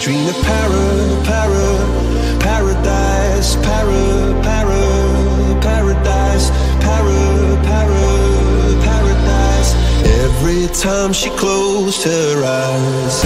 dream of paradise, paradise, paradise. Every time she closed her eyes.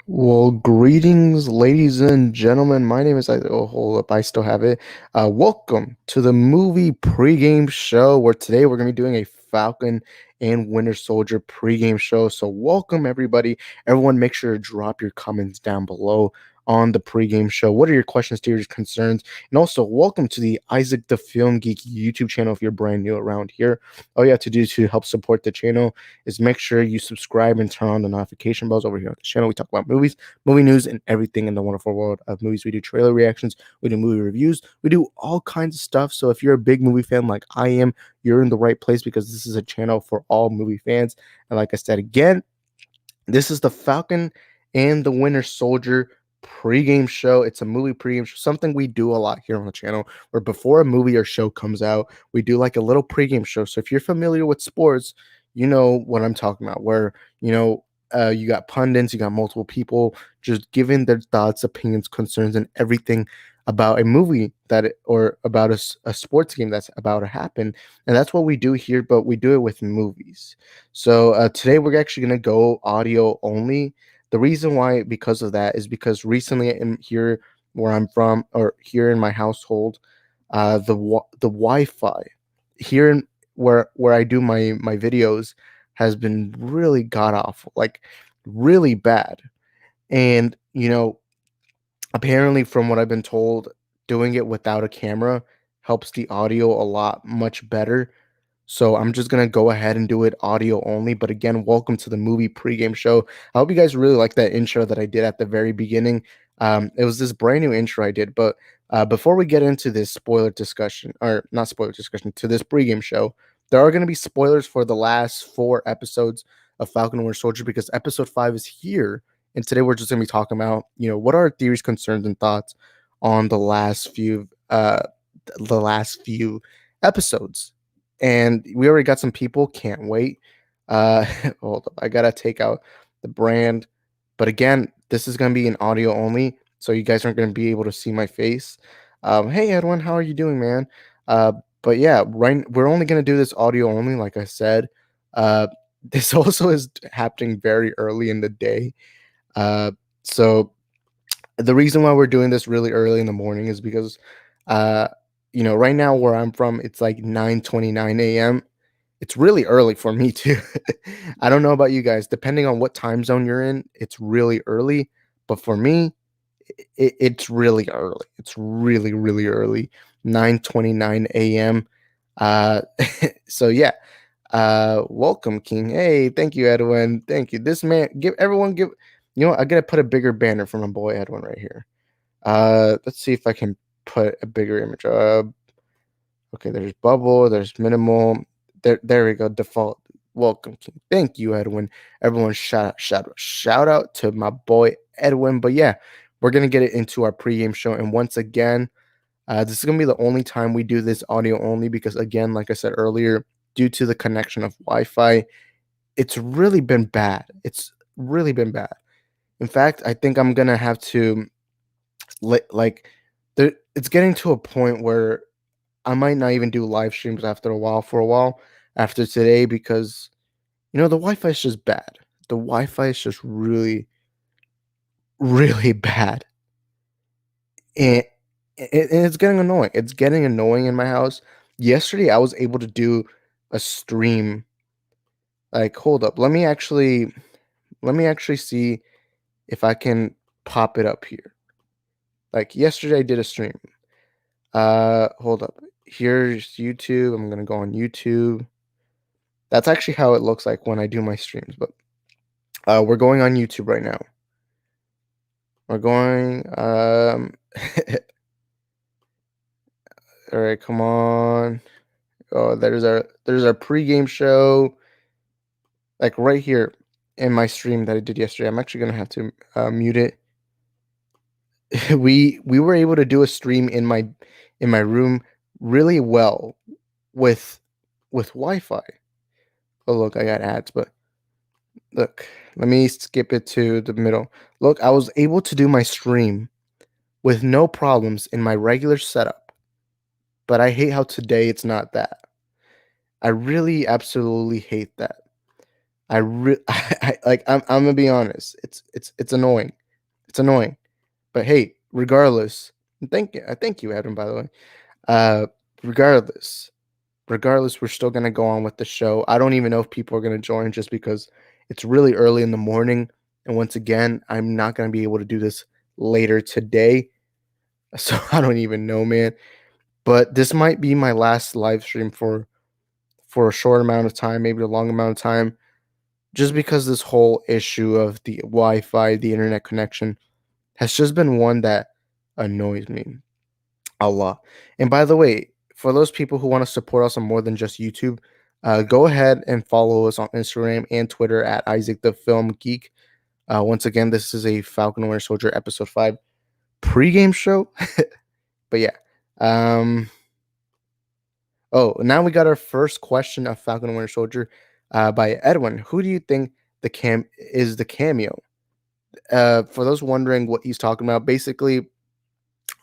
Well, greetings, ladies and gentlemen. My name is oh, hold up, I still have it. Welcome to the movie pregame show, where today we're gonna be doing a Falcon and Winter Soldier pregame show. So, welcome everybody. Everyone, make sure to drop your comments down below on the pregame show. What are your questions, theories, concerns? And also, welcome to the Isaac the Film Geek YouTube channel if you're brand new around here. All you have to do to help support the channel is make sure you subscribe and turn on the notification bells over here on the channel. We talk about movies, movie news, and everything in the wonderful world of movies. We do trailer reactions, we do movie reviews, we do all kinds of stuff. So if you're a big movie fan like I am, you're in the right place, because this is a channel for all movie fans. And like I said again, this is the Falcon and the Winter Soldier pregame show. It's a movie pregame show, something we do a lot here on the channel, where before a movie or show comes out, we do like a little pregame show. So if you're familiar with sports, you know what I'm talking about, where you got pundits, you got multiple people just giving their thoughts, opinions, concerns, and everything about a movie or about a sports game that's about to happen. And that's what we do here, but we do it with movies. So today we're actually going to go audio only. The reason why, because of that, is because recently in here where I'm from, or here in my household, the Wi-Fi here where I do my videos has been really god awful, like really bad. And apparently, from what I've been told, doing it without a camera helps the audio a lot much better. So I'm just gonna go ahead and do it audio only. But again, welcome to the movie pregame show. I hope you guys really like that intro that I did at the very beginning. It was this brand new intro I did. But before we get into this spoiler discussion, or not spoiler discussion, to this pregame show, there are going to be spoilers for the last 4 episodes of Falcon and Winter Soldier, because episode 5 is here. And today we're just going to be talking about, what are our theories, concerns, and thoughts on the last few episodes. And we already got some people, can't wait. Hold up, I gotta take out the brand. But again, this is gonna be an audio only, so you guys aren't gonna be able to see my face. Hey Edwin, how are you doing, man? But yeah, we're only gonna do this audio only, like I said. This also is happening very early in the day. So the reason why we're doing this really early in the morning is because right now where I'm from, it's like 9:29 a.m. It's really early for me too. I don't know about you guys. Depending on what time zone you're in, it's really early. But for me, it's really early. It's really, really early. 9:29 a.m. So yeah. Welcome, King. Hey, thank you, Edwin. Thank you. This man, I gotta put a bigger banner for my boy Edwin right here. Let's see if I can put a bigger image. Okay, there's bubble, there's minimal. There we go. Default. Welcome, King. Thank you, Edwin. Everyone, shout out to my boy Edwin. But yeah, we're gonna get it into our pregame show. And once again, this is gonna be the only time we do this audio only, because again, like I said earlier, due to the connection of Wi-Fi, it's really been bad. It's really been bad. In fact, I think I'm gonna have to it's getting to a point where I might not even do live streams for a while after today, because the Wi-Fi is just bad. the Wi-Fi is just really, really bad, and and it's getting annoying. It's getting annoying in my house. Yesterday, I was able to do a stream. Like, hold up, let me actually see if I can pop it up here. Like yesterday, I did a stream. Hold up. Here's YouTube. I'm gonna go on YouTube. That's actually how it looks like when I do my streams. But we're going on YouTube right now. We're going. All right, come on. Oh, there's our pregame show. Like right here in my stream that I did yesterday. I'm actually gonna have to mute it. We were able to do a stream in my room really well with Wi-Fi. Oh look, I got ads, but look, let me skip it to the middle. Look, I was able to do my stream with no problems in my regular setup, but I hate how today it's not that. I really absolutely hate that. I'm gonna be honest. It's annoying. It's annoying. But hey, regardless, thank you, Adam, by the way. Uh, regardless, regardless, we're still gonna go on with the show. I don't even know if people are gonna join just because it's really early in the morning. And once again, I'm not gonna be able to do this later today. So I don't even know, man. But this might be my last live stream for a short amount of time, maybe a long amount of time, just because this whole issue of the Wi-Fi, the internet connection, has just been one that annoys me a lot. And by the way, for those people who want to support us on more than just YouTube, go ahead and follow us on Instagram and Twitter at Isaac the Film Geek. Once again, this is a Falcon and Winter Soldier episode 5 pregame show. But yeah. Oh, now we got our first question of Falcon and Winter Soldier by Edwin. Who do you think the cameo? For those wondering what he's talking about, basically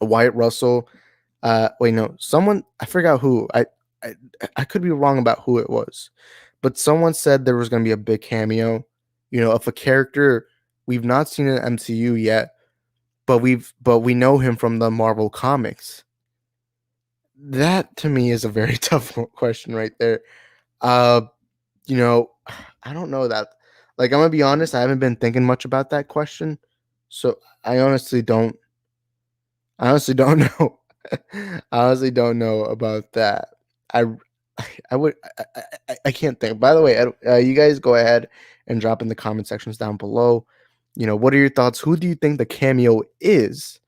Wyatt Russell. Wait, no, someone I forgot who. I I could be wrong about who it was, but someone said there was going to be a big cameo, of a character we've not seen in the MCU yet, but we know him from the Marvel comics. That to me is a very tough question right there. Uh, you know, I don't know that. Like, I'm gonna be honest, I haven't been thinking much about that question, so I honestly don't know. I honestly don't know about that. I I would I can't think. By the way, you guys go ahead and drop in the comment sections down below. What are your thoughts? Who do you think the cameo is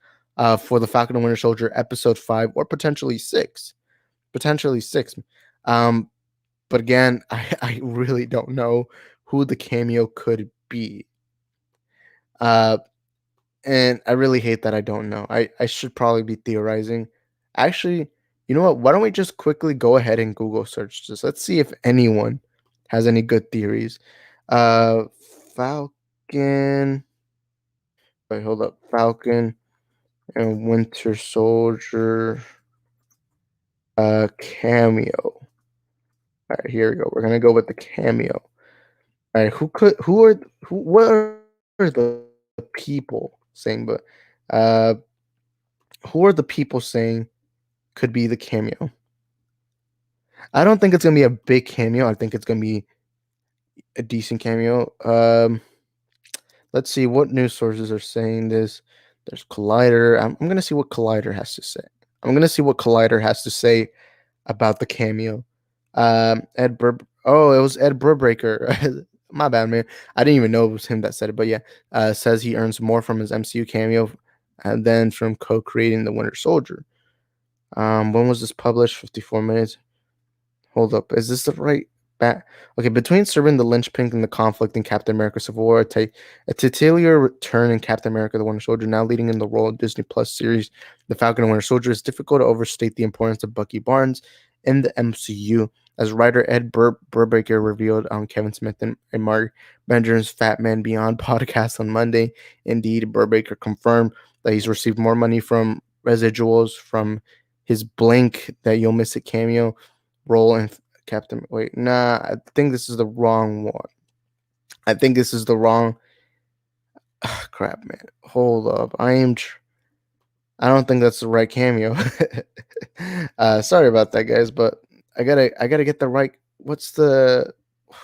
for the Falcon and Winter Soldier episode 5 or potentially 6? Potentially 6. Um, but again, I really don't know who the cameo could be. Uh, and I really hate that I don't know. I should probably be theorizing. Actually, you know what? Why don't we just quickly go ahead and Google search this? Let's see if anyone has any good theories. Uh, Falcon. Wait, hold up. Falcon and Winter Soldier cameo. All right, here we go. We're gonna go with the cameo. All right, what are the people saying? But uh, who are the people saying could be the cameo? I don't think it's gonna be a big cameo. I think it's gonna be a decent cameo. Let's see what news sources are saying this. There's Collider. I'm gonna see what Collider has to say. I'm gonna see what Collider has to say about the cameo. Oh, it was Ed Brubaker. My bad, man. I didn't even know it was him that said it, but yeah, says he earns more from his MCU cameo than from co-creating the Winter Soldier. When was this published? 54 minutes. Hold up. Is this the right bat? Okay, between serving the linchpin in the conflict in Captain America Civil War, a titular return in Captain America the Winter Soldier, now leading in the role of Disney Plus series The Falcon and Winter Soldier, it's difficult to overstate the importance of Bucky Barnes in the MCU. As writer Ed Brubaker revealed on Kevin Smith and Mark Benjamin's Fat Man Beyond podcast on Monday, indeed, Brubaker confirmed that he's received more money from residuals from his Blink That You'll Miss It cameo role in Captain. Wait, nah, I think this is the wrong one. I think this is the wrong. Crap, man. Hold up. I don't think that's the right cameo. Sorry about that, guys, but I gotta get the right. What's the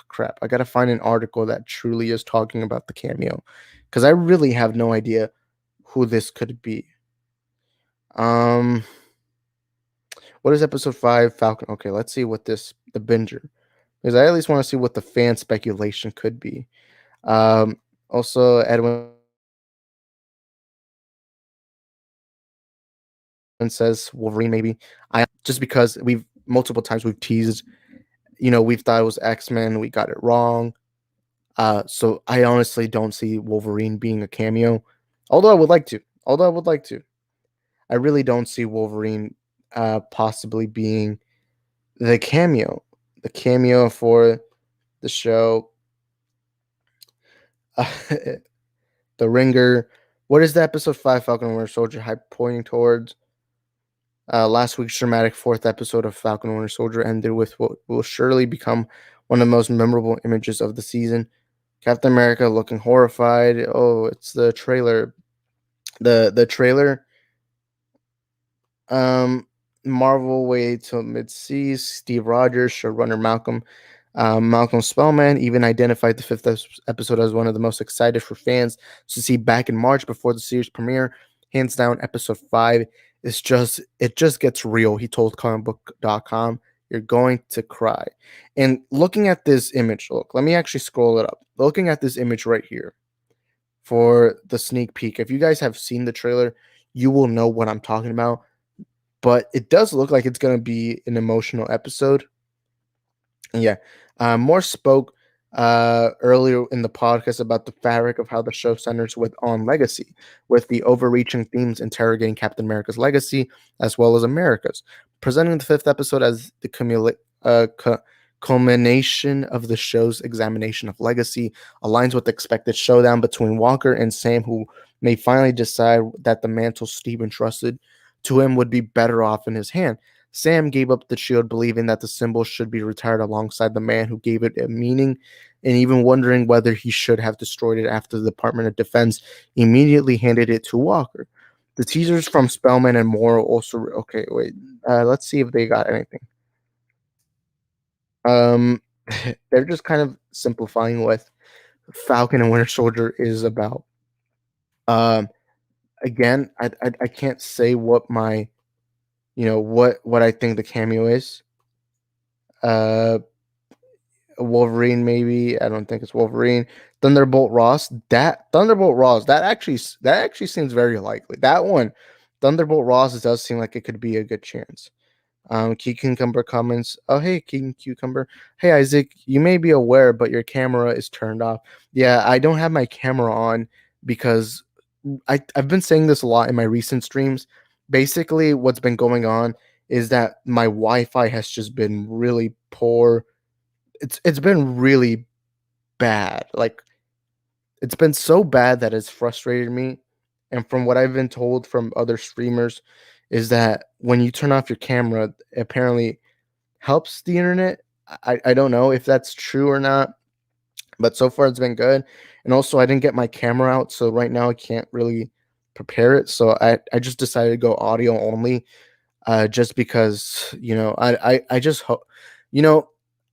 crap? I gotta find an article that truly is talking about the cameo, because I really have no idea who this could be. Um, what is episode 5 Falcon? Okay, let's see what the binger, because I at least want to see what the fan speculation could be. Um, Also Edwin says Wolverine maybe. I just because we've multiple times we've teased, we've thought it was X-Men, we got it wrong. So I honestly don't see Wolverine being a cameo. Although I would like to. Although I would like to. I really don't see Wolverine possibly being the cameo. The cameo for the show. The Ringer. What is the episode 5 Falcon and Winter Soldier hype pointing towards? Last week's dramatic fourth episode of Falcon and Winter Soldier ended with what will surely become one of the most memorable images of the season. Captain America looking horrified. Oh, it's the trailer. The trailer. Um, Marvel way to mid-seas. Steve Rogers, showrunner Malcolm Spellman even identified the fifth episode as one of the most excited for fans to see back in March before the series premiere. Hands down, episode 5 is it just gets real. He told comicbook.com, "You're going to cry." And looking at this image, look, let me actually scroll it up. Looking at this image right here for the sneak peek. If you guys have seen the trailer, you will know what I'm talking about. But it does look like it's going to be an emotional episode. Yeah. Moore spoke earlier in the podcast about the fabric of how the show centers on legacy, with the overreaching themes interrogating Captain America's legacy as well as America's. Presenting the fifth episode as the culmination of the show's examination of legacy, aligns with the expected showdown between Walker and Sam, who may finally decide that the mantle Steve entrusted to him would be better off in his hand. Sam gave up the shield, believing that the symbol should be retired alongside the man who gave it a meaning, and even wondering whether he should have destroyed it after the Department of Defense immediately handed it to Walker. The teasers from Spellman and Moore also. Okay, wait. Let's see if they got anything. Um, they're just kind of simplifying what Falcon and Winter Soldier is about. Um, Again, I can't say what my what I think the cameo is. Uh, Wolverine, maybe. I don't think it's Wolverine. Thunderbolt Ross. That actually seems very likely. That one, Thunderbolt Ross, does seem like it could be a good chance. Key Cucumber comments. Oh, hey, King Cucumber. Hey, Isaac. You may be aware, but your camera is turned off. Yeah, I don't have my camera on because I've been saying this a lot in my recent streams. Basically, what's been going on is that my Wi-Fi has just been really poor. It's been really bad. Like, it's been so bad that it's frustrated me. And from what I've been told from other streamers, is that when you turn off your camera, it apparently helps the internet. I don't know if that's true or not, but so far it's been good. And also, I didn't get my camera out, so right now I can't really prepare it. So I just decided to go audio only, just because I just hope you know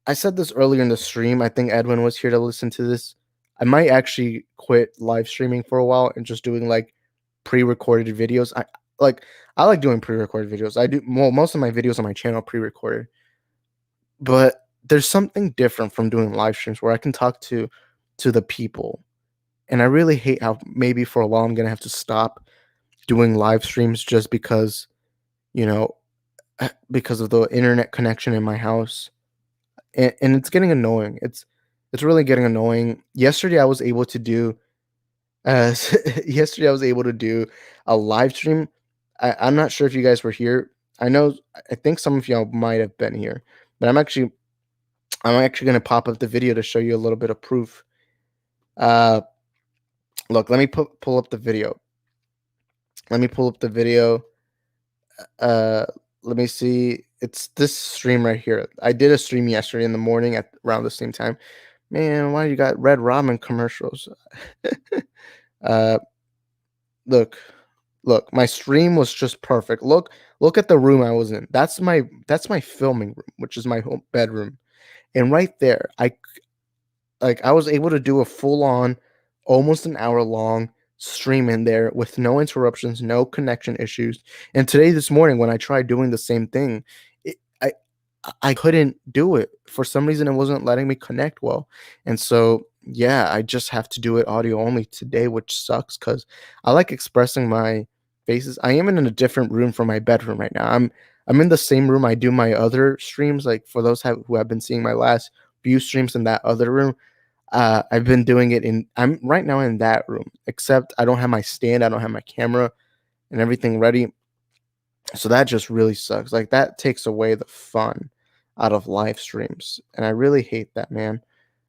I said this earlier in the stream. I think Edwin was here to listen to this. I might actually quit live streaming for a while and just doing like pre-recorded videos. Like I like doing pre-recorded videos. I do most of my videos on my channel pre-recorded, but there's something different from doing live streams where I can talk to the people. And I really hate how maybe for a while I'm gonna have to stop doing live streams just you know because of the internet connection in my house, and it's getting annoying. It's really getting annoying. Yesterday I was able to do yesterday I was able to do a live stream. I'm not sure if you guys were here. I think some of y'all might have been here, but I'm actually gonna pop up the video to show you a little bit of proof. Uh, Look, let me pull up the video. Let me pull up the video. Uh, Let me see. It's this stream right here. I did a stream yesterday in the morning at around the same time. Man, why you got Red Robin commercials? uh, look, look, my stream was just perfect. Look at the room I was in. That's my filming room, which is my home bedroom. And right there, I was able to do a full on, almost an hour long stream in there with no interruptions, no connection issues. And today, this morning, when I tried doing the same thing, it, I couldn't do it for some reason. It wasn't letting me connect well, and so yeah, I just have to do it audio only today, which sucks because I like expressing my faces. I am in a different room from my bedroom right now. I'm in the same room I do my other streams. Like for those who have been seeing my last few streams in that other room, I've been doing it in. I'm right now in that room, except I don't have my stand, I don't have my camera and everything ready. So that just really sucks. Like that takes away the fun out of live streams, and I really hate that, man.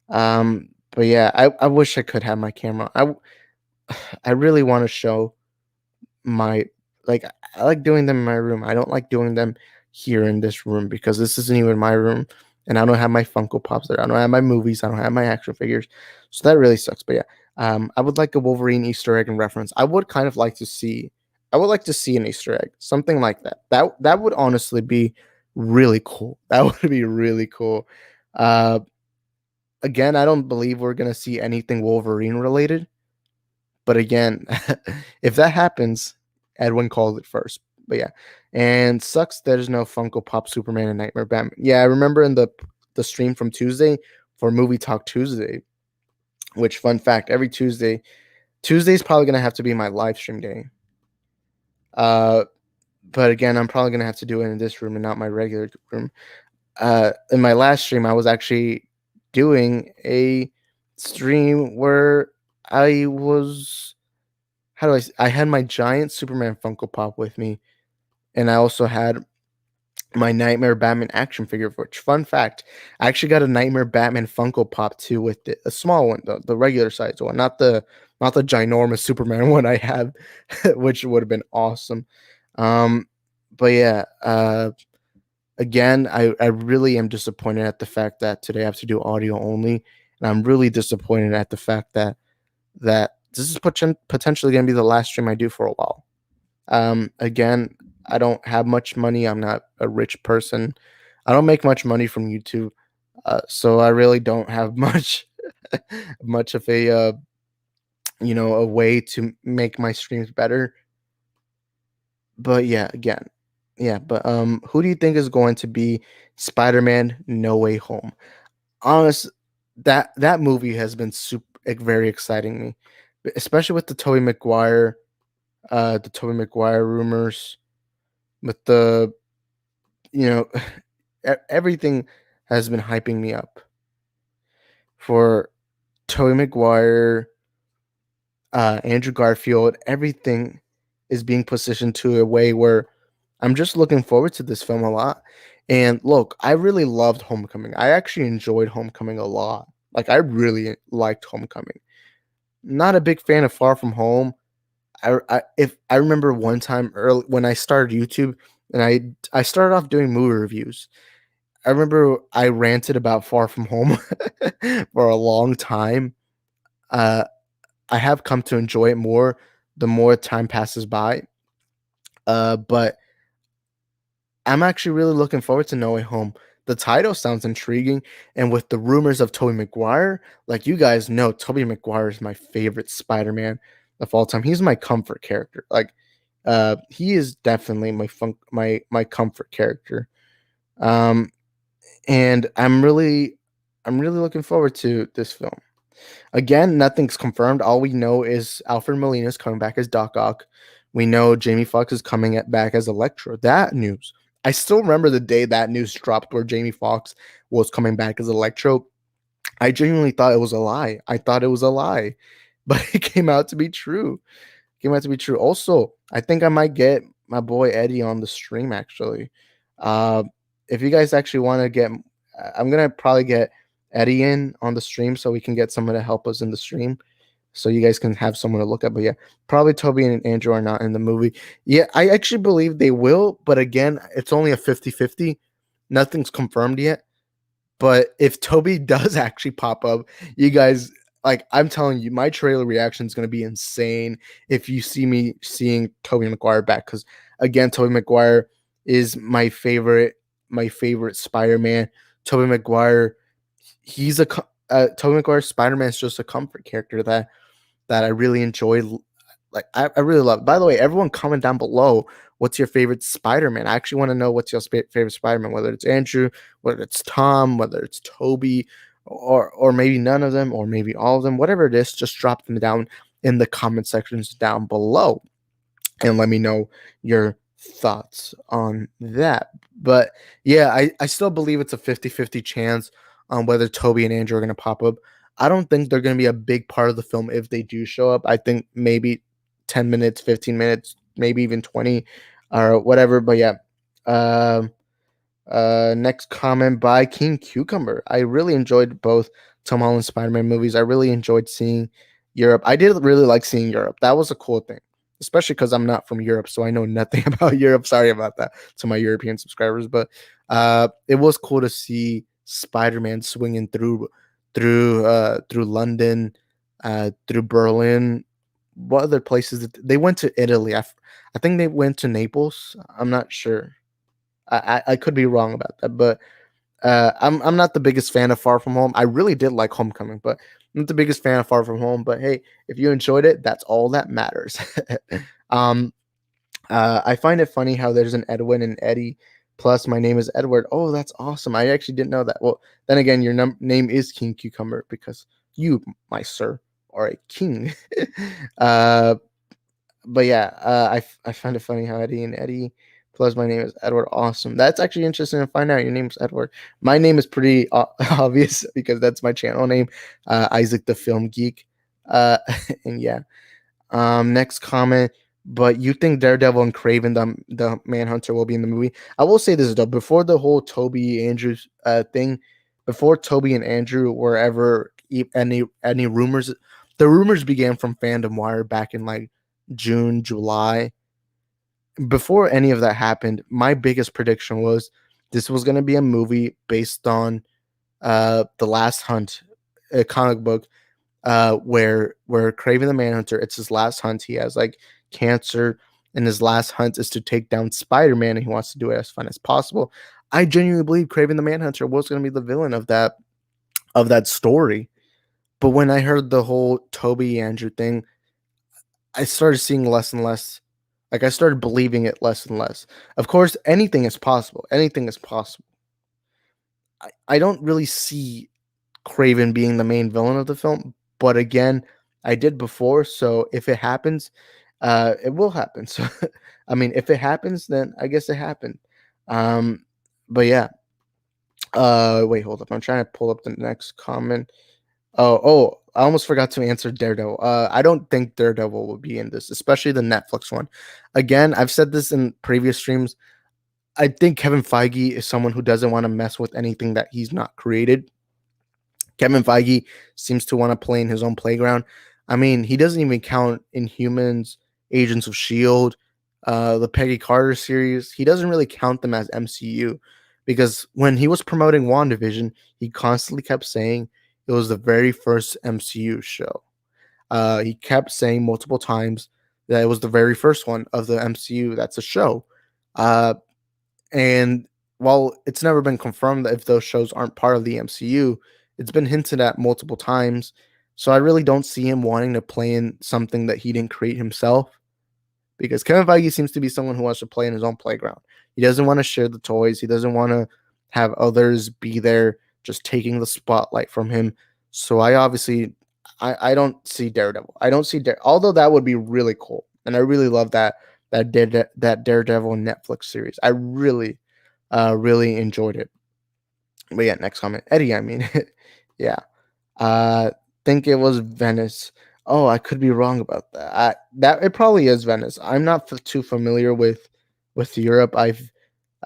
But yeah, I wish I could have my camera. I really want to show my like I like doing them in my room. I don't like doing them here in this room because this isn't even my room, and I don't have my Funko Pops there. I don't have my movies. I don't have my action figures. So that really sucks. But yeah, I would like a Wolverine Easter egg and reference. I would kind of like to see. I would like to see an Easter egg, something like that. That would honestly be really cool. That would be really cool. Uh, Again, I don't believe we're gonna see anything Wolverine related. But again, if that happens, Edwin called it first. But yeah, and sucks there's no Funko Pop Superman and Nightmare Batman. Yeah, I remember in the stream from Tuesday for Movie Talk Tuesday. Which fun fact, every Tuesday's probably gonna have to be my live stream day. Uh, but again, I'm probably gonna have to do it in this room and not my regular room. In my last stream, I was actually doing a stream where I was I had my giant Superman Funko Pop with me, and I also had my Nightmare Batman action figure. Which fun fact, I actually got a Nightmare Batman Funko Pop too with a small one, the regular size one, not the ginormous Superman one I have, which would have been awesome. Um, but yeah, again, I really am disappointed at the fact that today I have to do audio only, and I'm really disappointed at the fact that this is potentially going to be the last stream I do for a while. Again, I don't have much money. I'm not a rich person. I don't make much money from YouTube, so I really don't have much of a way to make my streams better. But yeah, again, yeah. But who do you think is going to be Spider-Man No Way Home? Honest, that movie has been very exciting me, especially with the Tobey Maguire rumors, with you know, everything has been hyping me up for Tobey Maguire, Andrew Garfield. Everything is being positioned to a way where I'm just looking forward to this film a lot. And look, I really loved Homecoming. I actually enjoyed Homecoming a lot. Like I really liked Homecoming. Not a big fan of Far From Home. If I remember one time early when I started YouTube and I started off doing movie reviews. I remember I ranted about Far From Home for a long time. Uh, I have come to enjoy it more the more time passes by. But I'm actually really looking forward to No Way Home. The title sounds intriguing, and with the rumors of Tobey Maguire, like you guys know, Tobey Maguire is my favorite Spider-Man of all time. He's my comfort character. Like, he is definitely my comfort character. Um, and I'm really looking forward to this film. Again, nothing's confirmed. All we know is Alfred Molina is coming back as Doc Ock. We know Jamie Foxx is coming back as Electro. That news. I still remember the day that news dropped where Jamie Foxx was coming back as Electro. I genuinely thought it was a lie. I thought it was a lie, but it came out to be true. Came out to be true. Also, I think I might get my boy Eddie on the stream actually. Uh, if you guys actually want to get, I'm gonna probably get Eddie in on the stream so we can get someone to help us in the stream, so you guys can have someone to look at. But yeah, probably Toby and Andrew are not in the movie. Yeah, I actually believe they will, but again, it's only a 50-50. Nothing's confirmed yet. But if Toby does actually pop up, you guys, like, I'm telling you, my trailer reaction is going to be insane if you see me seeing Toby Maguire back. Because again, Toby Maguire is my favorite Spider-Man. Toby Maguire, Toby Maguire Spider-Man is just a comfort character that I really enjoy. Like, I really love. By the way, everyone comment down below what's your favorite Spider-Man. I actually want to know what's your favorite Spider-Man, whether it's Andrew, whether it's Tom, whether it's Toby, or maybe none of them, or maybe all of them. Whatever it is, just drop them down in the comment sections down below and let me know your thoughts on that. But yeah, I still believe it's a 50-50 chance on whether Toby and Andrew are going to pop up. I don't think they're going to be a big part of the film if they do show up. I think maybe 10 minutes, 15 minutes, maybe even 20 or whatever. But yeah. Um, Next comment by King Cucumber. I really enjoyed both Tom Holland Spider-Man movies. I really enjoyed seeing Europe. I did really like seeing Europe. That was a cool thing, especially because I'm not from Europe, so I know nothing about Europe. Sorry about that to my European subscribers, but it was cool to see Spider-Man swinging through London, through Berlin. What other places they went to? Italy. I think they went to Naples. I'm not sure. I could be wrong about that, but I'm not the biggest fan of Far From Home. I really did like Homecoming, but I'm not the biggest fan of Far From Home. But hey, if you enjoyed it, that's all that matters. um, I find it funny how there's an Edwin and Eddie. Plus, my name is Edward. Oh, that's awesome. I actually didn't know that. Well, then again, your name is King Cucumber because you, my sir, are a king. uh, but yeah, I find it funny how Eddie and Eddie plus my name is Edward. Awesome. That's actually interesting to find out. Your name's Edward. My name is pretty obvious because that's my channel name, Isaac the Film Geek. And yeah. Next comment. But you think Daredevil and Craven the Manhunter will be in the movie? I will say this though, before the whole Toby Andrews thing, before Toby and Andrew were ever any rumors, the rumors began from Fandom Wire back in like June, July. Before any of that happened, my biggest prediction was this was going to be a movie based on The Last Hunt, a comic book where Craven the Manhunter, it's his last hunt. He has like cancer, and his last hunt is to take down Spider-Man, and he wants to do it as fun as possible. I genuinely believe Craven the Manhunter was going to be the villain of that story. But when I heard the whole Toby Andrew thing, I started seeing less and less. Like, I started believing it less and less. Of course, anything is possible. Anything is possible. I don't really see Craven being the main villain of the film, but again, I did before, so if it happens, it will happen. So, I mean, if it happens, then I guess it happened. Um, but yeah. Wait, hold up. I'm trying to pull up the next comment. Oh, I almost forgot to answer Daredevil. I don't think Daredevil will be in this, especially the Netflix one. Again, I've said this in previous streams. I think Kevin Feige is someone who doesn't want to mess with anything that he's not created. Kevin Feige seems to want to play in his own playground. I mean, he doesn't even count Inhumans, Agents of S.H.I.E.L.D., the Peggy Carter series. He doesn't really count them as MCU because when he was promoting WandaVision, he constantly kept saying it was the very first MCU show. He kept saying multiple times that it was the very first one of the MCU that's a show. Uh, and while it's never been confirmed that if those shows aren't part of the MCU, it's been hinted at multiple times. So I really don't see him wanting to play in something that he didn't create himself because Kevin Feige seems to be someone who wants to play in his own playground. He doesn't want to share the toys. He doesn't want to have others be there just taking the spotlight from him. So I don't see Daredevil. I don't see although that would be really cool. And I really love that Daredevil Netflix series. I really enjoyed it. But yeah, next comment. Eddie, I mean. Yeah. Think it was Venice. Oh, I could be wrong about that. That it probably is Venice. I'm not too familiar with Europe. I've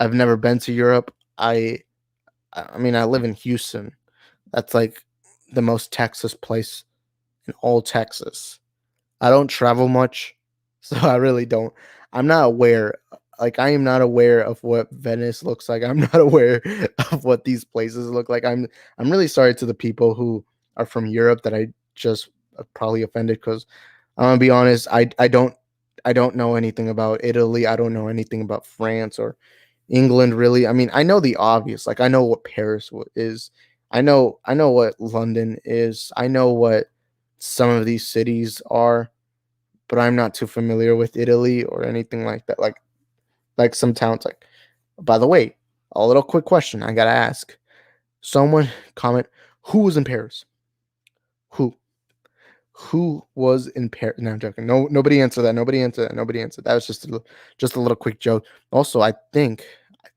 never been to Europe. I mean, I live in Houston. That's like the most Texas place in all Texas. I don't travel much, so I really don't. I'm not aware like I am not aware of what Venice looks like. I'm not aware of what these places look like. I'm really sorry to the people who are from Europe that I just probably offended, because I'm gonna be honest, I don't know anything about Italy. I don't know anything about France or England really. I mean, I know the obvious. Like I know what Paris is. I know what London is. I know what some of these cities are, but I'm not too familiar with Italy or anything like that. Like some towns. Like, by the way, a little quick question I gotta ask. Someone comment, who was in Paris? Who? Who was in Paris? No, I'm joking. No, nobody answered that. Nobody answered that. Nobody answered. That was just a little quick joke. Also, I think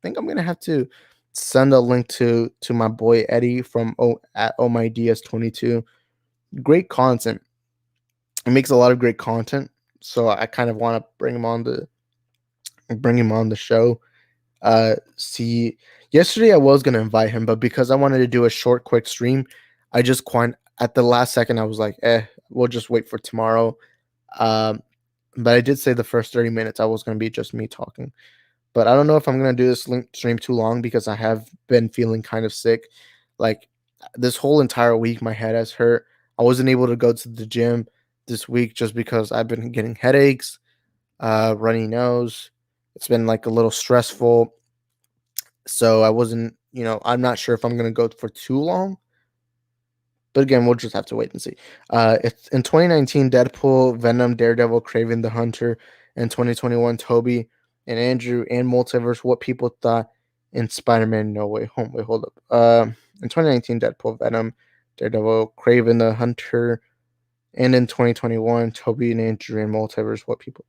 I'm gonna have to send a link to my boy Eddie from at Oh My DS22. Great content. He makes a lot of great content, so I kind of want to bring him on the show. See, yesterday I was gonna invite him, but because I wanted to do a short, quick stream, I just quite at the last second I was like, we'll just wait for tomorrow. Um, but I did say the first 30 minutes I was gonna be just me talking. But I don't know if I'm gonna do this stream too long because I have been feeling kind of sick. Like this whole entire week, my head has hurt. I wasn't able to go to the gym this week just because I've been getting headaches, runny nose. It's been like a little stressful. So I wasn't, I'm not sure if I'm gonna go for too long. But again, we'll just have to wait and see. It's in 2019, Deadpool, Venom, Daredevil, Craven the Hunter, and 2021, Toby and Andrew and Multiverse. What people thought in Spider-Man No Way Home. Wait, hold up. In 2019, Deadpool, Venom, Daredevil, Craven the Hunter, and in 2021, Toby and Andrew and Multiverse. What people?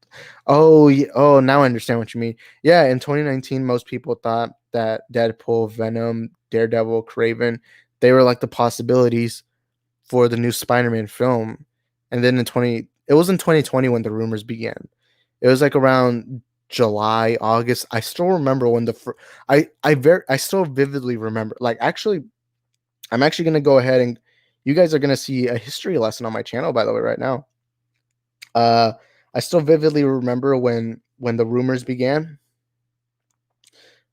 Oh, yeah, oh, now I understand what you mean. Yeah, in 2019, most people thought that Deadpool, Venom, Daredevil, Craven, they were like the possibilities for the new Spider-Man film. And then it was in 2020 when the rumors began. It was like around July, August. I still remember when I still vividly remember. Like actually, I'm actually gonna go ahead and you guys are gonna see a history lesson on my channel, by the way, right now. Uh, I still vividly remember when the rumors began.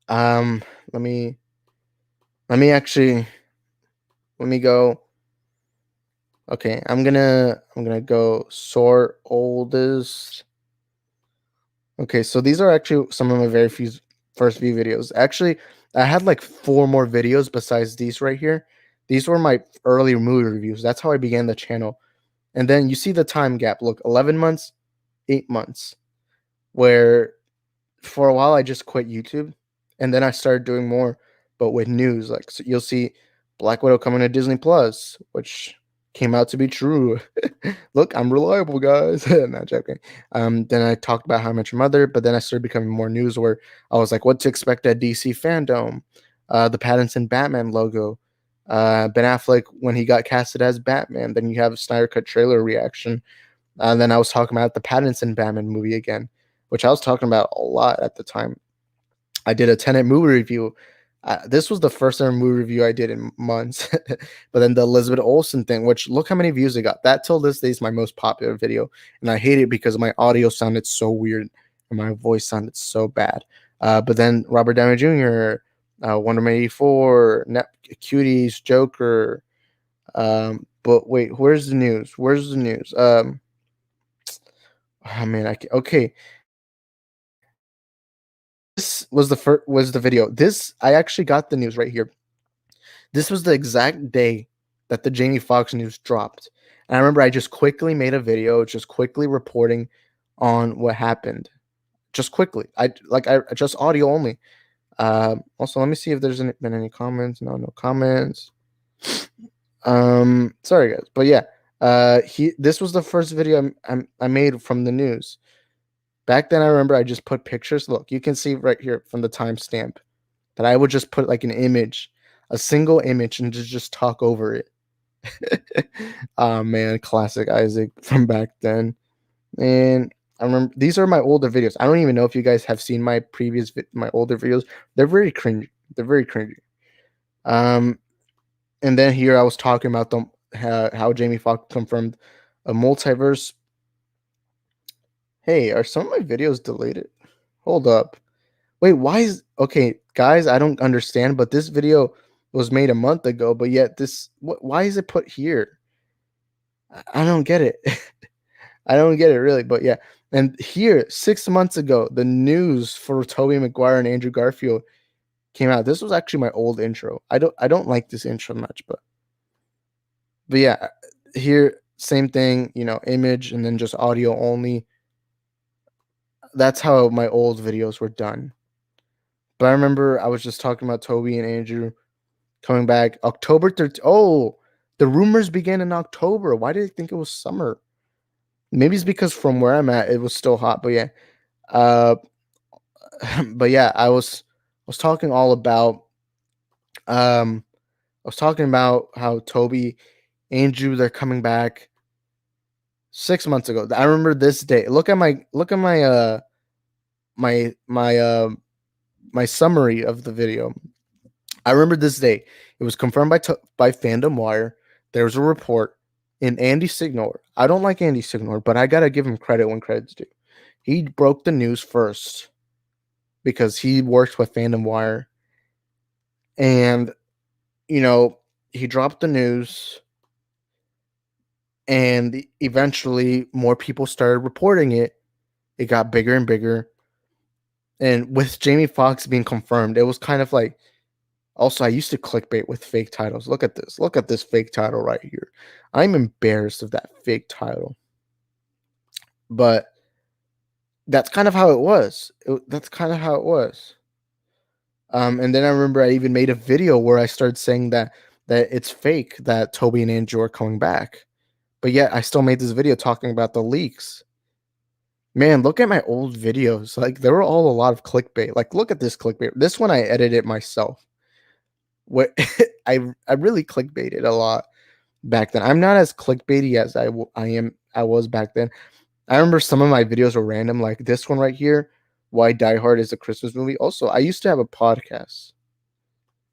Um, let me let me actually let me go. Okay, I'm gonna go sort oldest. Okay, so these are actually some of my first few videos. Actually, I had like 4 more videos besides these right here. These were my early movie reviews. That's how I began the channel. And then you see the time gap. Look, 11 months, 8 months, where for a while I just quit YouTube, and then I started doing more, but with news. Like so you'll see Black Widow coming to Disney Plus, which came out to be true. Look, I'm reliable, guys. Not joking. Then I talked about How I Met Your Mother, but then I started becoming more news where I was like, what to expect at DC fandom, the Pattinson Batman logo, Ben Affleck when he got casted as Batman. Then you have a Snyder Cut trailer reaction. And then I was talking about the Pattinson Batman movie again, which I was talking about a lot at the time. I did a Tenet movie review. This was the first ever movie review I did in months. But then the Elizabeth Olsen thing, which look how many views it got. That till this day is my most popular video. And I hate it because my audio sounded so weird and my voice sounded so bad. But then Robert Downey Jr., Wonder Woman 84, Cuties, Joker. But wait, where's the news? Where's the news? Oh man, okay. This was the video. This I actually got the news right here. This was the exact day that the Jamie Foxx news dropped. And I remember I just quickly made a video, just quickly reporting on what happened. Just quickly. I just audio only. Also, let me see if there's been any comments. No comments. Sorry guys, but yeah. This was the first video I made from the news. Back then, I remember I just put pictures. Look, you can see right here from the timestamp that I would just put like an image, a single image, and just talk over it. Oh man, classic Isaac from back then. And I remember these are my older videos. I don't even know if you guys have seen my my older videos. They're very cringy. They're very cringy. And then here I was talking about how Jamie Foxx confirmed a multiverse. Hey, are some of my videos deleted? Hold up. Wait, why is okay, guys? I don't understand, but this video was made a month ago, but yet why is it put here? I don't get it. I don't get it really, but yeah. And here, 6 months ago, the news for Tobey Maguire and Andrew Garfield came out. This was actually my old intro. I don't like this intro much, but yeah, here same thing, image and then just audio only. That's how my old videos were done. But I remember I was just talking about Toby and Andrew coming back October 13th. Oh, the rumors began in October. Why did I think it was summer? Maybe it's because from where I'm at, it was still hot. But yeah, uh, but yeah, I was talking all about I was talking about how Toby, Andrew, they're coming back 6 months ago. I remember this day. Look at my my my summary of the video. I remember this day. It was confirmed by Fandom Wire. There was a report in Andy Signor. I don't like Andy Signor, but I gotta give him credit when credit's due. He broke the news first because he worked with Fandom Wire, and you know he dropped the news, and eventually more people started reporting it. It got bigger and bigger, and with Jamie Foxx being confirmed, it was kind of like. Also, I used to clickbait with fake titles. Look at this. Look at this fake title right here. I'm embarrassed of that fake title. But that's kind of how it was. That's kind of how it was. And then I remember I even made a video where I started saying that it's fake that Toby and Andrew are coming back. But yet I still made this video talking about the leaks. Man, look at my old videos. Like they were all a lot of clickbait. Like look at this clickbait. This one I edited myself. What I really clickbaited a lot back then. I'm not as clickbaity as I was back then. I remember some of my videos were random, like this one right here, why Die Hard is a Christmas movie. Also, I used to have a podcast.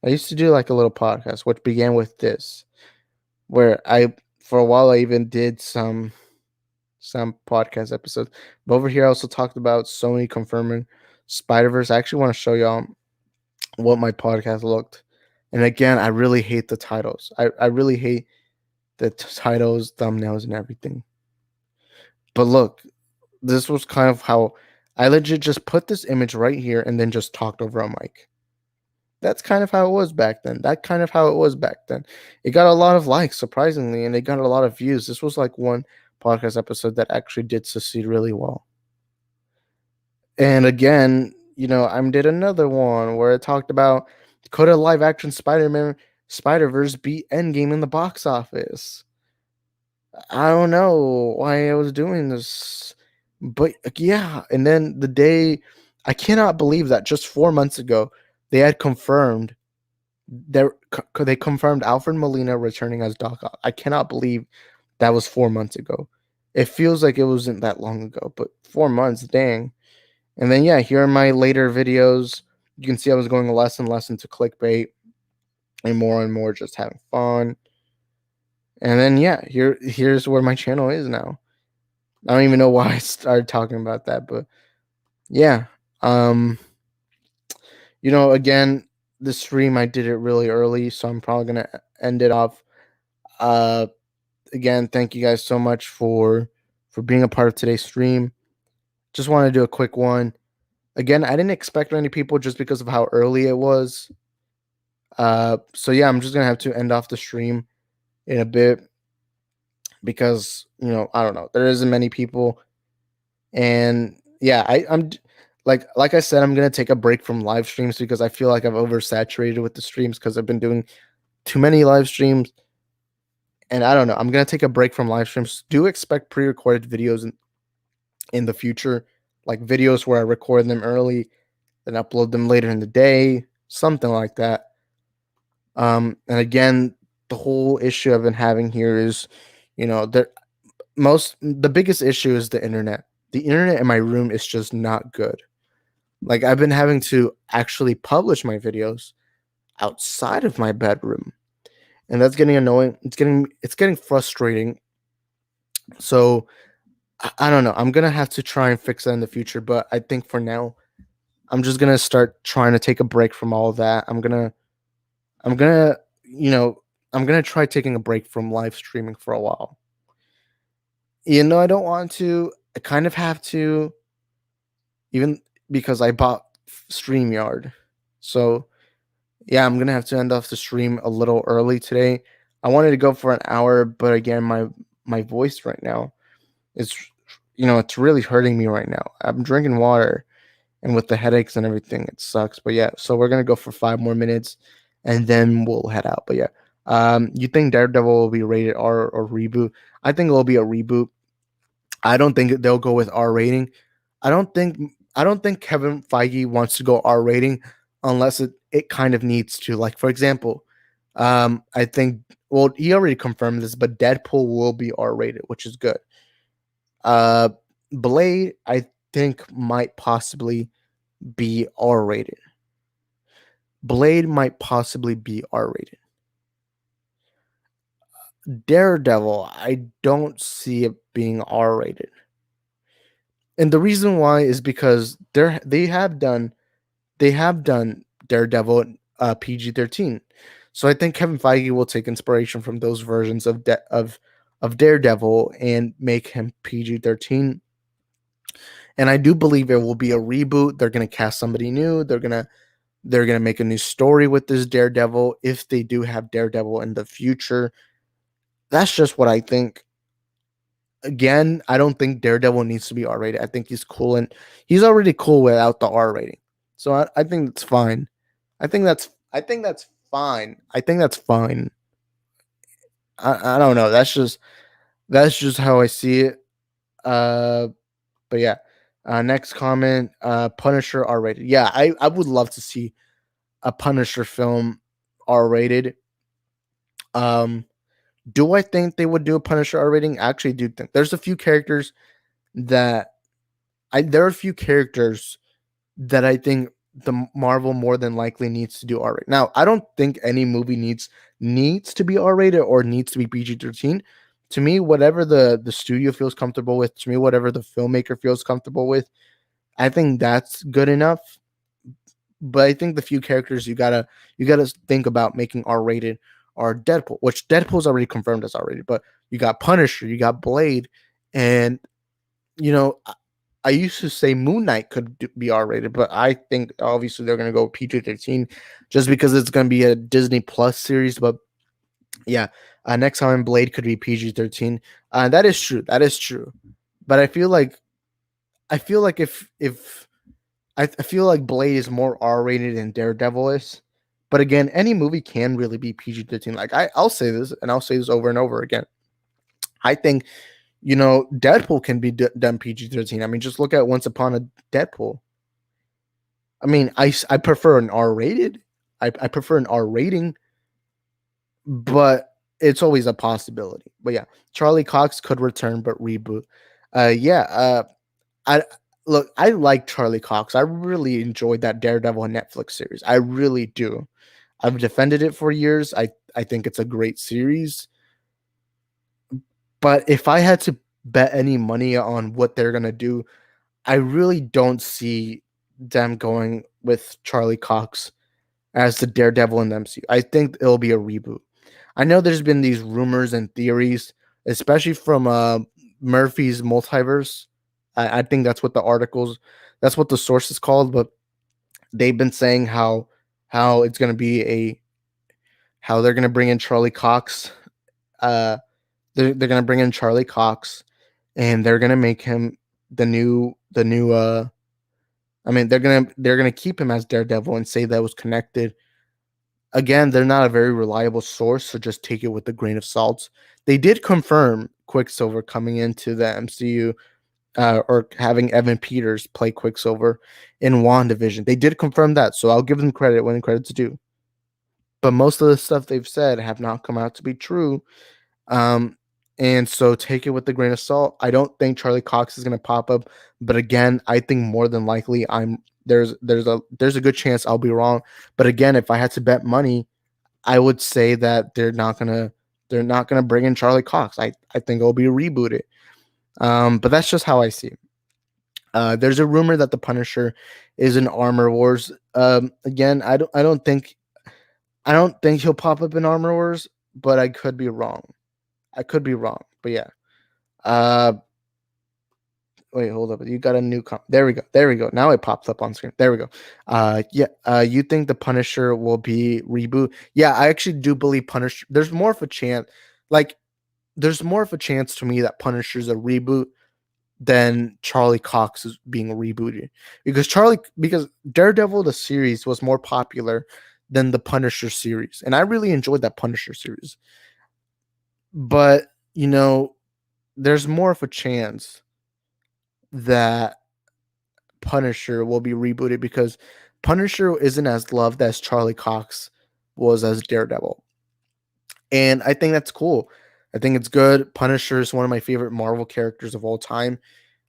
I used to do like a little podcast, which began with this, where I for a while I even did some podcast episodes. But over here I also talked about Sony confirming Spider-Verse. I actually want to show y'all what my podcast looked. And again, I really hate the titles. I really hate the titles, thumbnails, and everything. But look, this was kind of how I legit just put this image right here and then just talked over a mic. That's kind of how it was back then. That kind of how it was back then. It got a lot of likes, surprisingly, and it got a lot of views. This was like one podcast episode that actually did succeed really well. And again, I did another one where I talked about could a live action Spider-Man Spider-Verse beat Endgame in the box office? I don't know why I was doing this, but yeah. And then the day, I cannot believe that just 4 months ago they had confirmed they confirmed Alfred Molina returning as Doc Ock. I cannot believe that was 4 months ago. It feels like it wasn't that long ago, but 4 months, dang. And then yeah, here are my later videos. You can see I was going less and less into clickbait and more just having fun. And then yeah, here's where my channel is now. I don't even know why I started talking about that, but yeah. Again, the stream I did it really early, so I'm probably gonna end it off. Uh, again, thank you guys so much for being a part of today's stream. Just want to do a quick one. Again, I didn't expect many people just because of how early it was. So yeah, I'm just gonna have to end off the stream in a bit because I don't know, there isn't many people, and yeah, I'm like I said, I'm gonna take a break from live streams because I feel like I've oversaturated with the streams because I've been doing too many live streams, and I don't know. I'm gonna take a break from live streams. Do expect pre-recorded videos in the future, like videos where I record them early, then upload them later in the day, something like that. And again, the whole issue I've been having here is, the biggest issue is the internet. The internet in my room is just not good. Like I've been having to actually publish my videos outside of my bedroom. And that's getting annoying. It's getting frustrating. So I don't know. I'm gonna have to try and fix that in the future, but I think for now I'm just gonna start trying to take a break from all of that. I'm gonna, you know, I'm gonna try taking a break from live streaming for a while. I don't want to. I kind of have to, even because I bought StreamYard. So yeah, I'm gonna have to end off the stream a little early today. I wanted to go for an hour, but again, my voice right now is, it's really hurting me right now. I'm drinking water, and with the headaches and everything, it sucks. But yeah, so we're gonna go for 5 more minutes, and then we'll head out. But yeah, you think Daredevil will be rated R or reboot? I think it'll be a reboot. I don't think they'll go with R rating. I don't think I don't think Kevin Feige wants to go R rating unless it kind of needs to. Like for example, I think, well, he already confirmed this, but Deadpool will be R rated, which is good. Uh, Blade, I think might possibly be R rated. Blade might possibly be R rated. Daredevil, I don't see it being R rated. And the reason why is because they have done Daredevil PG-13. So I think Kevin Feige will take inspiration from those versions of Daredevil and make him PG-13. And I do believe it will be a reboot. They're gonna cast somebody new. They're gonna make a new story with this Daredevil if they do have Daredevil in the future. That's just what I think. Again, I don't think Daredevil needs to be R rated. I think he's cool, and he's already cool without the R rating. So I think that's fine. I think that's fine. I think that's fine. I don't know. That's just how I see it. Uh, but yeah. Next comment. Punisher R rated. Yeah, I would love to see a Punisher film R rated. Um, do I think they would do a Punisher R rating? I actually do think there's a few characters that there are a few characters that I think the Marvel more than likely needs to do R-rated. Now, I don't think any movie needs to be R-rated or needs to be PG-13. To me, whatever the studio feels comfortable with, to me, whatever the filmmaker feels comfortable with, I think that's good enough. But I think the few characters you gotta think about making R-rated are Deadpool, which Deadpool's already confirmed as R-rated, but you got Punisher, you got Blade, and you know, I used to say Moon Knight could be R rated, but I think obviously they're going to go PG-13 just because it's going to be a Disney Plus series. But yeah, next time Blade could be PG-13. That is true. That is true. But I feel like if I feel like Blade is more R rated than Daredevil is. But again, any movie can really be PG-13. Like I'll say this, and I'll say this over and over again. I think Deadpool can be done PG-13. I mean, just look at Once Upon a Deadpool. I mean, I prefer an R rated. I prefer an R rating, but it's always a possibility. But yeah, Charlie Cox could return, but reboot. Yeah. I look. I like Charlie Cox. I really enjoyed that Daredevil Netflix series. I really do. I've defended it for years. I think it's a great series. But if I had to bet any money on what they're gonna do, I really don't see them going with Charlie Cox as the Daredevil in the MCU. I think it'll be a reboot. I know there's been these rumors and theories, especially from Murphy's Multiverse. I think that's what the source is called, but they've been saying how it's gonna be how they're gonna bring in Charlie Cox. Uh, they're gonna bring in Charlie Cox, and they're gonna make him the new. I mean, they're gonna keep him as Daredevil and say that was connected. Again, they're not a very reliable source, so just take it with a grain of salt. They did confirm Quicksilver coming into the MCU, or having Evan Peters play Quicksilver in WandaVision. They did confirm that, so I'll give them credit when credit's due. But most of the stuff they've said have not come out to be true. Um, and so take it with a grain of salt. I don't think Charlie Cox is going to pop up, but again, I think more than likely there's a good chance I'll be wrong. But again, if I had to bet money, I would say that they're not gonna bring in Charlie Cox. I think it'll be rebooted. But that's just how I see it. There's a rumor that the Punisher is in Armor Wars. Again, I don't think he'll pop up in Armor Wars, but I could be wrong. I could be wrong, but yeah. Uh, Wait, hold up. You got a new there we go. There we go. Now it pops up on screen. There we go. Yeah. You think the Punisher will be reboot? Yeah, I actually do believe Punisher. There's more of a chance. Like, there's more of a chance to me that Punisher's a reboot than Charlie Cox is being rebooted, because Daredevil the series was more popular than the Punisher series, and I really enjoyed that Punisher series. But there's more of a chance that Punisher will be rebooted because Punisher isn't as loved as Charlie Cox was as Daredevil. And I think that's cool. I think it's good. Punisher is one of my favorite Marvel characters of all time.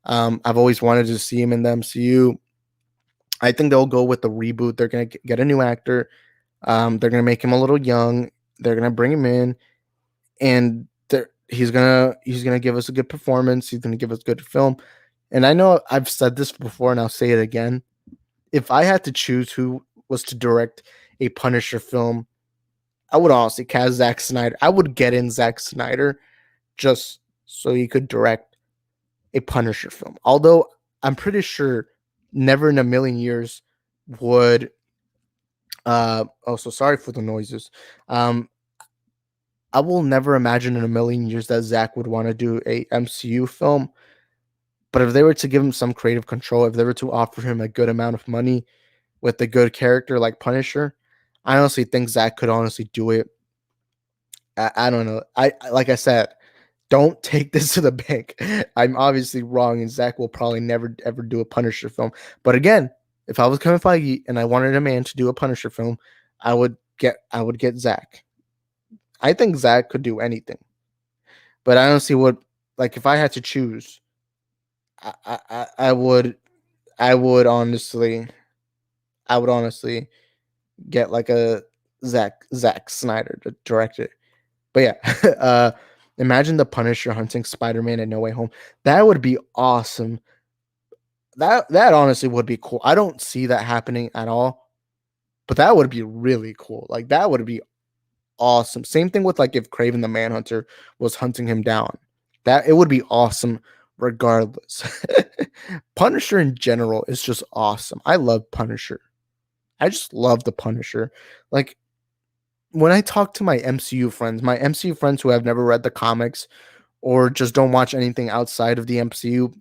I've always wanted to see him in the MCU. I think they'll go with the reboot. They're going to get a new actor. They're going to make him a little young. They're going to bring him in, and he's gonna give us a good performance. He's gonna give us good film. And I know I've said this before, and I'll say it again. If I had to choose who was to direct a Punisher film, I would honestly cast Zack Snyder. I would get in Zack Snyder just so he could direct a Punisher film. Although I'm pretty sure never in a million years would. So sorry for the noises. I will never imagine in a million years that Zack would want to do a MCU film. But if they were to give him some creative control, if they were to offer him a good amount of money with a good character like Punisher, I honestly think Zack could honestly do it. I don't know. Like I said, don't take this to the bank. I'm obviously wrong, and Zack will probably never ever do a Punisher film. But again, if I was Kevin Feige and I wanted a man to do a Punisher film, I would get Zack. I think Zack could do anything, but I don't see what, like, if I had to choose, I would I would honestly get like a Zack Snyder to direct it. But yeah, imagine the Punisher hunting Spider-Man at No Way Home. That would be awesome. That honestly would be cool. I don't see that happening at all, but that would be really cool. Like, that would be awesome. Same thing with, like, if Craven the Manhunter was hunting him down. That it would be awesome regardless. Punisher in general is just awesome. I love Punisher. I just love the Punisher. Like, when I talk to my MCU friends who have never read the comics or just don't watch anything outside of the MCU,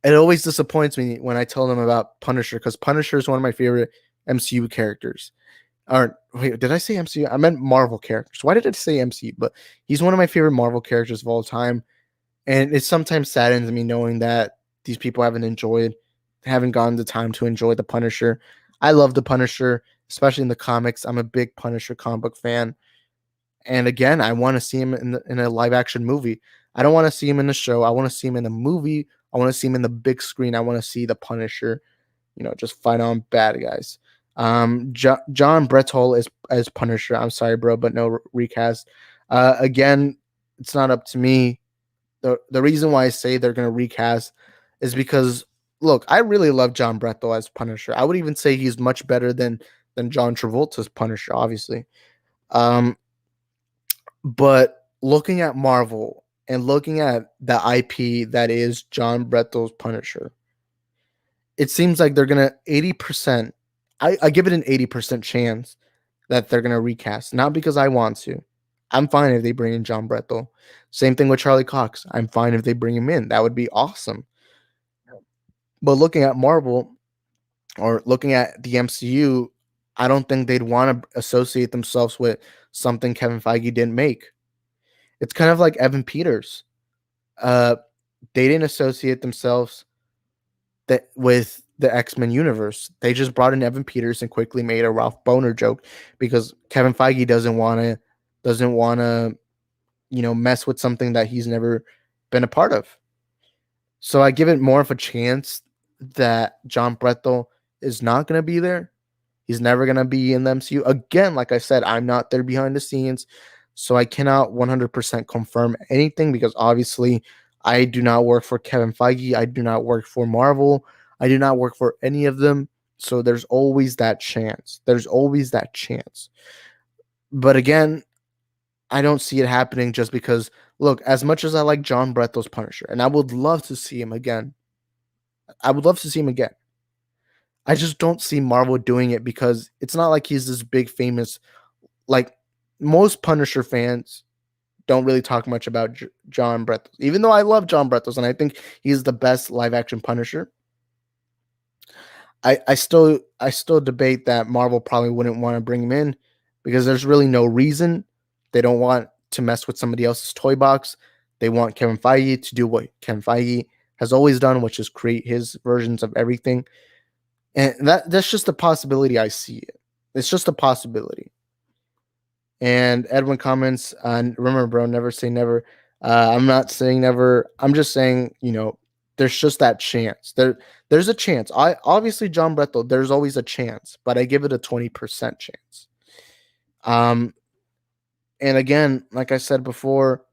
it always disappoints me when I tell them about Punisher, because Punisher is one of my favorite MCU characters. Or wait, did I say MCU? I meant Marvel characters. Why did I say MCU? But he's one of my favorite Marvel characters of all time, and it sometimes saddens me knowing that these people haven't gotten the time to enjoy the Punisher. I love the Punisher, especially in the comics. I'm a big Punisher comic book fan, and again, I want to see him in a live action movie. I don't want to see him in the show. I want to see him in the movie. I want to see him in the big screen. I want to see the Punisher, just fight on bad guys. John Bretol is as Punisher. I'm sorry, bro, but no recast. Again, it's not up to me. The reason why I say they're gonna recast is because, look, I really love John Bretol as Punisher. I would even say he's much better than John Travolta's Punisher, obviously. Um, but looking at Marvel and looking at the IP that is John Bretol's Punisher, it seems like they're gonna 80%. I give it an 80% chance that they're gonna recast. Not because I want to. I'm fine if they bring in John Bretol. Same thing with Charlie Cox. I'm fine if they bring him in. That would be awesome. But looking at Marvel or looking at the MCU, I don't think they'd want to associate themselves with something Kevin Feige didn't make. It's kind of like Evan Peters. Uh, they didn't associate themselves with the X-Men universe. They just brought in Evan Peters and quickly made a Ralph Boner joke because Kevin Feige doesn't want to mess with something that he's never been a part of. So I give it more of a chance that John Bretol is not going to be there. He's never going to be in the MCU. Again, like I said, I'm not there behind the scenes, so I cannot 100% confirm anything because obviously I do not work for Kevin Feige. I do not work for Marvel. I do not work for any of them. So there's always that chance. There's always that chance. But again, I don't see it happening just because, look, as much as I like John Brethel's Punisher, and I would love to see him again, I would love to see him again. I just don't see Marvel doing it because it's not like he's this big famous, like most Punisher fans don't really talk much about John Brethes, even though I love John Brethes and I think he's the best live action Punisher. I still debate that Marvel probably wouldn't want to bring him in because there's really no reason. They don't want to mess with somebody else's toy box. They want Kevin Feige to do what Kevin Feige has always done, which is create his versions of everything. And that's just a possibility I see it. It's just a possibility. And Edwin comments on, remember, bro, never say never. I'm not saying never. I'm just saying, there's just that chance. There's a chance. I obviously John Brethel, there's always a chance, but I give it a 20% chance. And again, like I said before,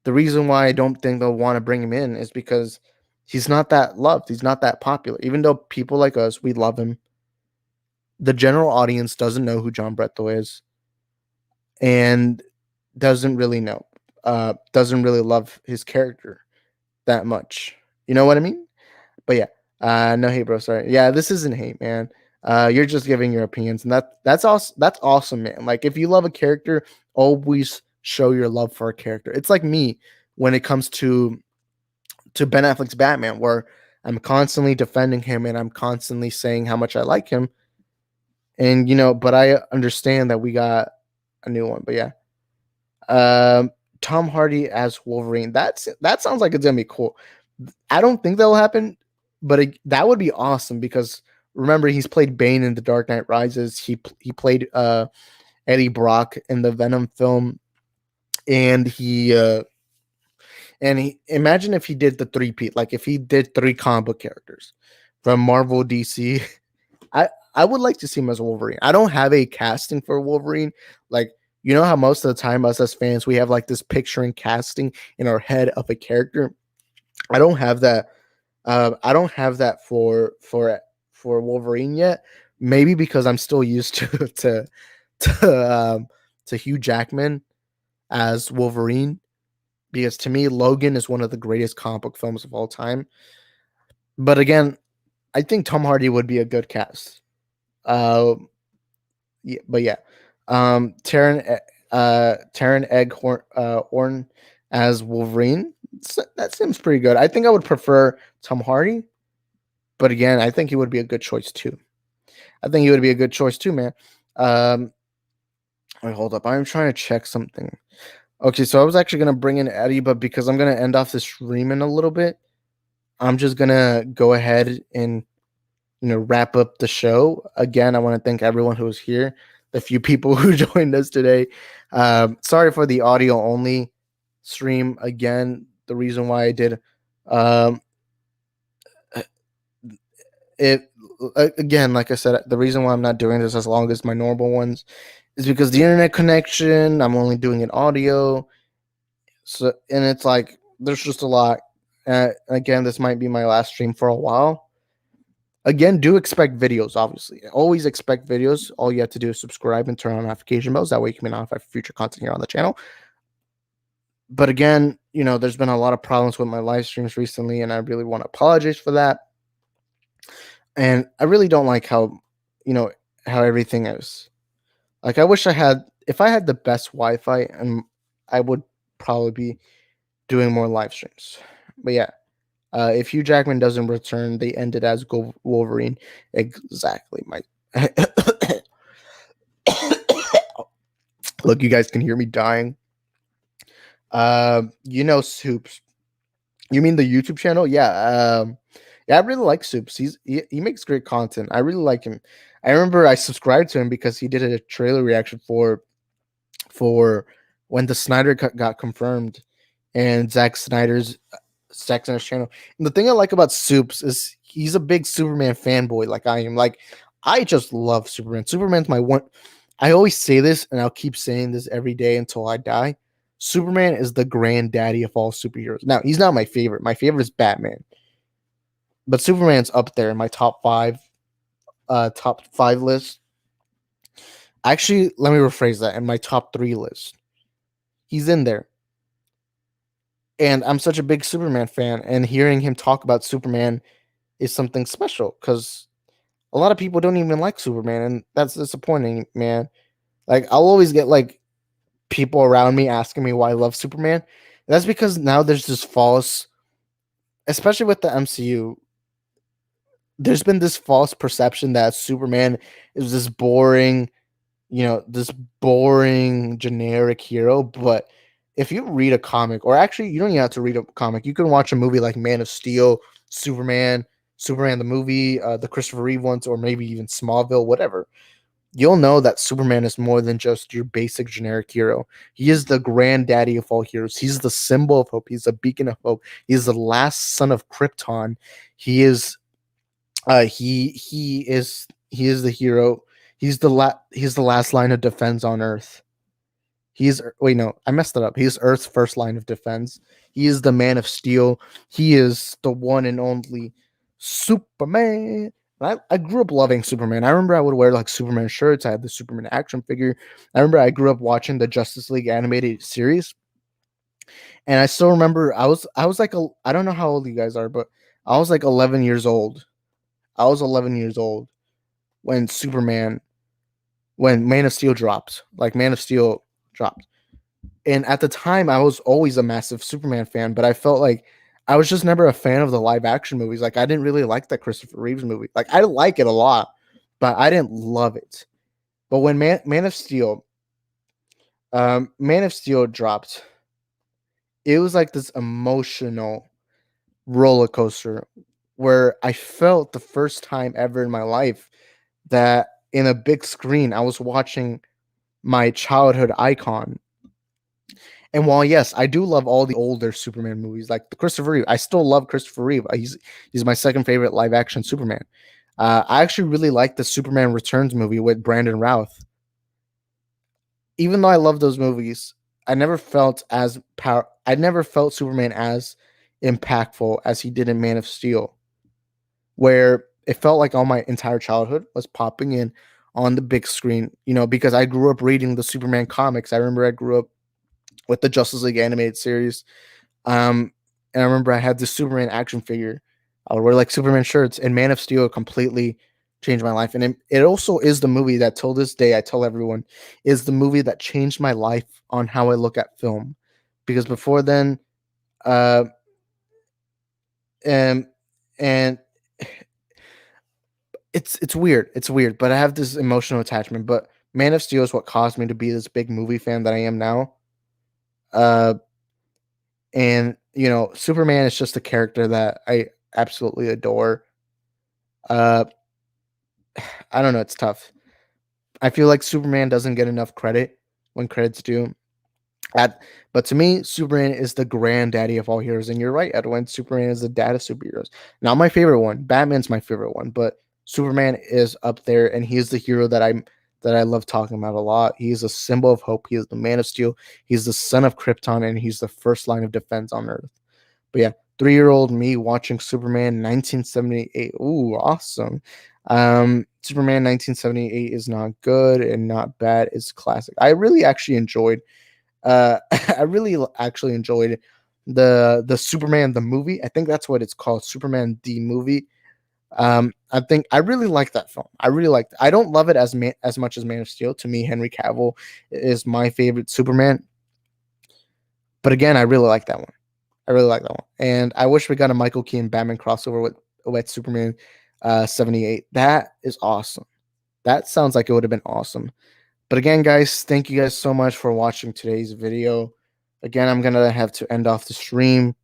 the reason why I don't think they'll want to bring him in is because he's not that loved. He's not that popular. Even though people like us, we love him. The general audience doesn't know who John Brethel is and doesn't really know, doesn't really love his character that much. You know what I mean? But yeah, no hate, bro. Sorry. Yeah, this isn't hate, man. You're just giving your opinions, and that's awesome. That's awesome, man. Like if you love a character, always show your love for a character. It's like me when it comes to Ben Affleck's Batman, where I'm constantly defending him and I'm constantly saying how much I like him. And but I understand that we got a new one. But yeah, Tom Hardy as Wolverine. That sounds like it's gonna be cool. I don't think that'll happen, but that would be awesome because remember he's played Bane in The Dark Knight Rises. He played Eddie Brock in the Venom film, and he imagine if he did the three-peat, like if he did 3 comic book characters from Marvel, DC. I would like to see him as Wolverine. I don't have a casting for Wolverine. Like, you know how most of the time us as fans, we have like this picture and casting in our head of a character. I don't have that. I don't have that for Wolverine yet. Maybe because I'm still used to Hugh Jackman as Wolverine. Because to me, Logan is one of the greatest comic book films of all time. But again, I think Tom Hardy would be a good cast. Yeah, but yeah, Taron Eghorn as Wolverine. That seems pretty good. I think I would prefer Tom Hardy, but again, I think he would be a good choice too. Man. Wait, hold up. I'm trying to check something. Okay, so I was actually gonna bring in Eddie, but because I'm gonna end off the stream in a little bit, I'm just gonna go ahead and wrap up the show. Again, I want to thank everyone who was here, the few people who joined us today. Sorry for the audio only stream. Again, the reason why I did it again, like I said, the reason why I'm not doing this as long as my normal ones is because the internet connection. I'm only doing it audio, so and it's like there's just a lot. Again, this might be my last stream for a while. Again, do expect videos, obviously. Always expect videos. All you have to do is subscribe and turn on notification bells. That way you can be notified for future content here on the channel. But again, there's been a lot of problems with my live streams recently, and I really want to apologize for that. And I really don't like how everything is. Like, I wish if I had the best Wi-Fi, and I would probably be doing more live streams. But yeah. If Hugh Jackman doesn't return, they end it as Wolverine. Exactly, Mike. Look, you guys can hear me dying. Soups. You mean the YouTube channel? Yeah. Yeah, I really like Soups. He makes great content. I really like him. I remember I subscribed to him because he did a trailer reaction for when the Snyder Cut got confirmed, and Zack Snyder's channel. And the thing I like about Soups is he's a big Superman fanboy like I am. Like, I just love Superman. Superman's my one. I always say this, and I'll keep saying this every day until I die. Superman is the granddaddy of all superheroes. Now, he's not my favorite. My favorite is Batman, but Superman's up there in my top five list. Actually, let me rephrase that. In my top three list, he's in there. And I'm such a big Superman fan, and hearing him talk about Superman is something special because a lot of people don't even like Superman, and that's disappointing, man. Like, I'll always get like people around me asking me why I love Superman. That's because now there's this false, especially with the MCU, there's been this false perception that Superman is this boring, this boring generic hero. But if you read a comic, or actually, you don't even have to read a comic, you can watch a movie like Man of Steel, Superman, Superman the movie, the Christopher Reeve ones, or maybe even Smallville, whatever. You'll know that Superman is more than just your basic generic hero. He is the granddaddy of all heroes. He's the symbol of hope. He's a beacon of hope. He's the last son of Krypton. He is he is the hero. He's the last line of defense on Earth. He's wait no, I messed it up. He's Earth's first line of defense. He is the Man of Steel. He is the one and only Superman. I grew up loving Superman. I remember I would wear like Superman shirts. I had the Superman action figure. I remember I grew up watching the Justice League animated series, and I still remember I was like I don't know how old you guys are, but I was like 11 years old. I was 11 years old when when Man of Steel dropped. Like Man of Steel dropped. And at the time, I was always a massive Superman fan, but I felt like I was just never a fan of the live action movies. Like, I didn't really like that Christopher Reeves movie. Like, I like it a lot, but I didn't love it. But when Man of Steel dropped, it was like this emotional roller coaster where I felt the first time ever in my life that in a big screen, I was watching my childhood icon. And while yes, I do love all the older Superman movies, like the Christopher Reeve, I still love Christopher Reeve. He's my second favorite live action Superman. I actually really like the Superman Returns movie with Brandon Routh. Even though I love those movies, I never felt Superman as impactful as he did in Man of Steel, where it felt like all my entire childhood was popping in on the big screen. Because I grew up reading the Superman comics. I remember I grew up with the Justice League animated series. And I remember I had this Superman action figure. I would wear like Superman shirts, and Man of Steel completely changed my life. And it also is the movie that, till this day, I tell everyone, is the movie that changed my life on how I look at film. Because before then, uh, and and it's weird. It's weird, but I have this emotional attachment. But Man of Steel is what caused me to be this big movie fan that I am now. Uh, and Superman is just a character that I absolutely adore. Uh, I don't know. It's tough. I feel like Superman doesn't get enough credit when credit's due. But to me, Superman is the granddaddy of all heroes. And you're right, Edwin. Superman is the dad of superheroes. Not my favorite one. Batman's my favorite one, but Superman is up there, and he's the hero that I love talking about a lot. He is a symbol of hope. He is the Man of Steel. He's the son of Krypton, and he's the first line of defense on Earth. But yeah, 3-year-old me watching Superman 1978. Ooh, awesome. Superman 1978 is not good and not bad. It's classic. I really actually enjoyed I really actually enjoyed the Superman the movie. I think that's what it's called, Superman the movie. I think I really like that film. I really liked it. I don't love it as much as Man of Steel. To me, Henry Cavill is my favorite Superman. But again, I really like that one. I really like that one. And I wish we got a Michael Keaton Batman crossover with Superman 78. That is awesome. That sounds like it would have been awesome. But again, guys, thank you guys so much for watching today's video. Again, I'm going to have to end off the stream.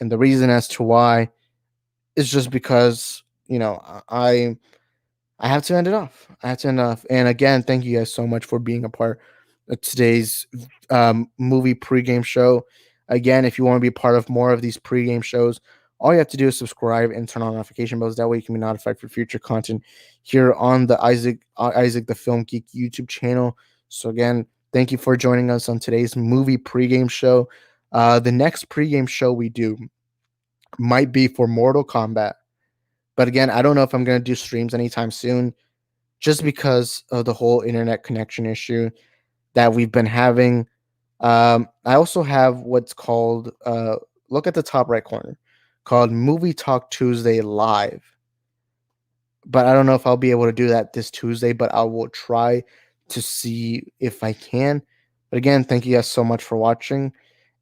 And the reason as to why is just because, I have to end it off. I have to end it off. And again, thank you guys so much for being a part of today's movie pregame show. Again, if you want to be part of more of these pregame shows, all you have to do is subscribe and turn on notification bells. That way you can be notified for future content here on the Isaac the Film Geek YouTube channel. So again, Thank you for joining us on today's movie pregame show. The next pregame show we do might be for Mortal Kombat. But again, I don't know if I'm going to do streams anytime soon just because of the whole internet connection issue that we've been having. I also have what's called, look at the top right corner, called Movie Talk Tuesday Live. But I don't know if I'll be able to do that this Tuesday, but I will try to see if I can. But again, thank you guys so much for watching.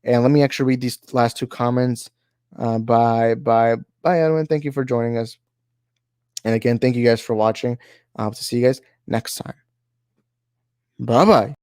And let me actually read these last two comments. Bye, Edwin. Thank you for joining us. And again, thank you guys for watching. I hope to see you guys next time. Bye bye.